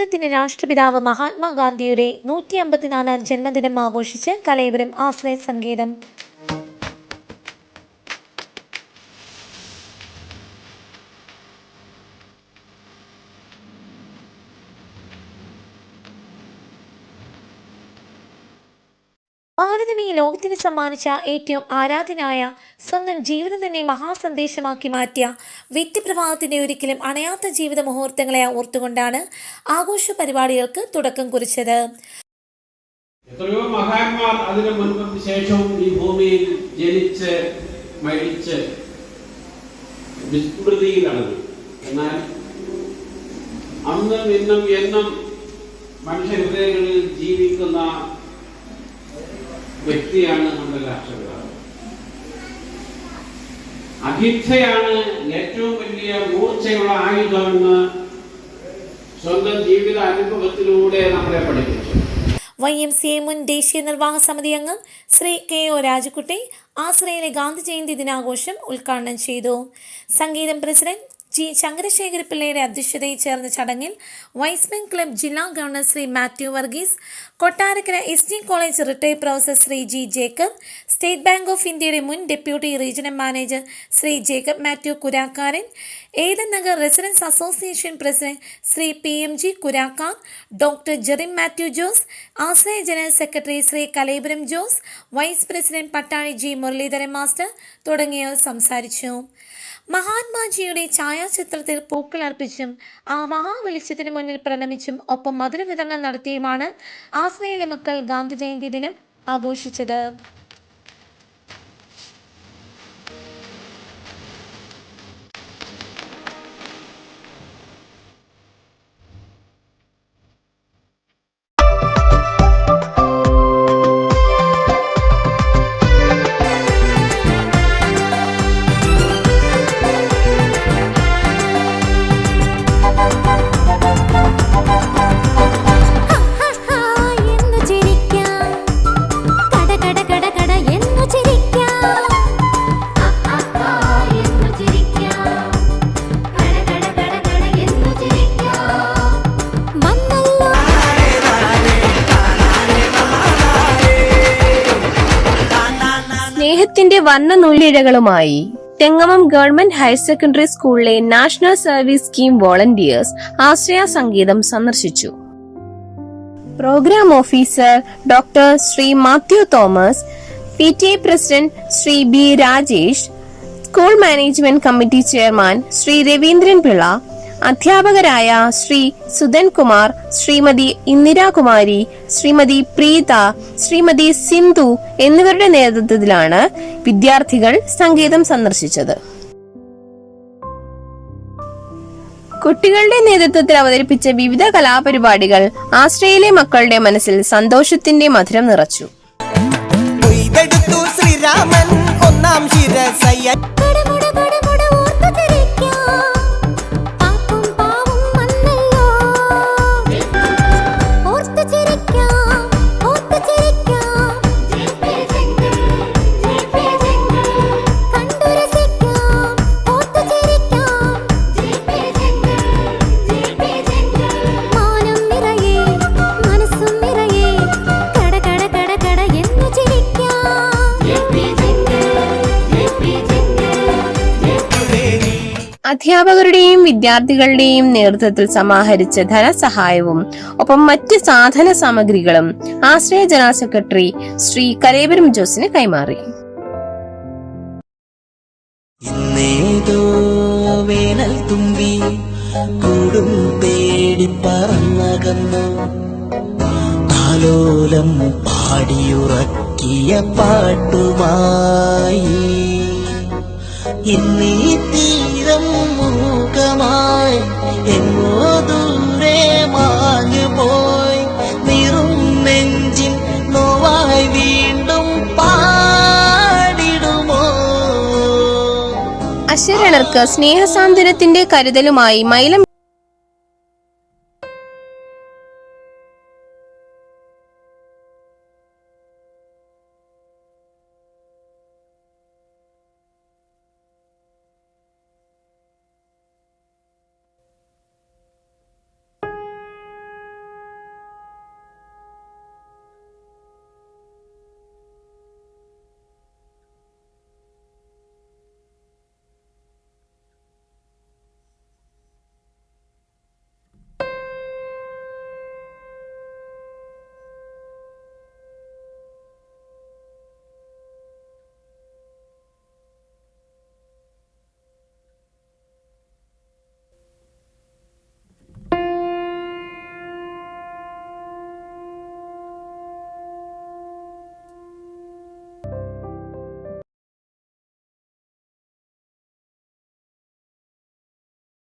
ഭാരതത്തിന്റെ രാഷ്ട്രപിതാവ് മഹാത്മാഗാന്ധിയുടെ 154 ജന്മദിനം ആഘോഷിച്ച് കലൈവരം ആശ്രയ സംഗീതം. ഭാരതം ഈ ലോകത്തിന് സമ്മാനിച്ച ഏറ്റവും ആരാധനായ സ്വന്തം ജീവിതം തന്നെ മഹാസന്ദേശമാക്കി മാറ്റിയ വ്യക്തിപ്രഭാവത്തിന്റെ ഒരിക്കലും അണയാത്ത ജീവിത മുഹൂർത്തങ്ങളെ ഓർത്തുകൊണ്ടാണ് ആഘോഷ പരിപാടികൾക്ക് തുടക്കം കുറിച്ചത്. എത്രയോ മഹാന്മാർ അതിനു മുൻപും ശേഷവും ഈ ഭൂമിയിൽ ജനിച്ച് മരിച്ച് വിസ്മൃതിയിലാണ്. എന്നാൽ അന്നും ഇന്നും എന്നും മനുഷ്യ ഹൃദയങ്ങളിൽ ജീവിക്കുന്ന വ്യക്തിയാണ് നമ്മുടെ രാഷ്ട്രപിതാവ്. അഹിംസയാണ് ഏറ്റവും വലിയ മൂർച്ചയുള്ള ആയുധമെന്ന് സ്വന്തം ജീവിത അനുഭവത്തിലൂടെ നമ്മളെ പഠിപ്പിച്ചു. YMCA മുൻ ദേശീയ നിർവാഹക സമിതി അംഗം ശ്രീ KO രാജകുട്ടി ആശ്രയിലെ ഗാന്ധി ജയന്തി ദിനാഘോഷം ഉദ്ഘാടനം ചെയ്തു. സംഗീതം പ്രസിഡന്റ് G ചന്ദ്രശേഖരപിള്ളയുടെ അധ്യക്ഷതയിൽ ചേർന്ന ചടങ്ങിൽ വൈസ്മെൻ ക്ലബ് ജില്ലാ governor Shri Mathew Varghese, Kottarakkara SG college retired professor Shri G Jacob, State Bank of ഇന്ത്യയുടെ മുൻ deputy regional manager Shri Jacob Mathew Kurakkaran, Ethan Nagar residence association president Shri PMG Kurakkar, doctor Jerim Mathew Jose, Ashraya general secretary Shri Kalaipuram Jose, vice president Pattazhi G Muraleedharan master തുടങ്ങിയവർ സംസാരിച്ചു. മഹാത്മാജിയുടെ ഛായാചിത്രത്തിൽ പൂക്കൾ അർപ്പിച്ചും ആ മഹാവെളിച്ചത്തിന് മുന്നിൽ പ്രണമിച്ചും ഒപ്പം മധുര വിതരണം നടത്തിയുമാണ് ആശ്രയിലെ മക്കൾ ഗാന്ധി ജയന്തി ദിനം ആഘോഷിച്ചത്. സ്നേഹത്തിന്റെ വർണ്ണ നൂലിഴകളുമായി തെങ്ങമം ഗവൺമെന്റ് ഹയർ സെക്കൻഡറി സ്കൂളിലെ national service scheme volunteers Ashraya Sangeetham സന്ദർശിച്ചു. Program officer doctor Shri Mathew Thomas, PTA president Shri B Rajesh, school management committee chairman Shri Raveendran Pillai, അധ്യാപകരായ ശ്രീ സുധൻ കുമാർ, ശ്രീമതി ഇന്ദിരാകുമാരി, ശ്രീമതി പ്രീത, ശ്രീമതി സിന്ധു എന്നിവരുടെ നേതൃത്വത്തിലാണ് വിദ്യാർത്ഥികൾ സംഗീതം സന്ദർശിച്ചത്. കുട്ടികളുടെ നേതൃത്വത്തിൽ അവതരിപ്പിച്ച വിവിധ കലാപരിപാടികൾ ആശ്രയിലെ മക്കളുടെ മനസ്സിൽ സന്തോഷത്തിന്റെ മധുരം നിറച്ചു. ശ്രീരാമൻ ഒന്നാം അധ്യാപകരുടെയും വിദ്യാർത്ഥികളുടെയും നേതൃത്വത്തിൽ സമാഹരിച്ച ധനസഹായവും ഒപ്പം മറ്റ് സാധന സാമഗ്രികളും ആശ്രയ ജനറൽ സെക്രട്ടറി ശ്രീ കലൈപുരം ജോസിന് കൈമാറി. വേനൽ തുമ്പി കൂടും തേടി പറന്നകന്നു, താലോലം പാടിയുറക്കിയ പാട്ടുമായി ഇന്നീ തീരം മുഖമായി എങ്ങോ ദൂരെ മാഞ്ഞു പോയി, നിറും നെഞ്ചിൻ നോവായി വീണ്ടും പാടിടുമോ. അശരണർക്ക് സ്നേഹസാന്ത്വനത്തിന്റെ കരുതലുമായി മൈലം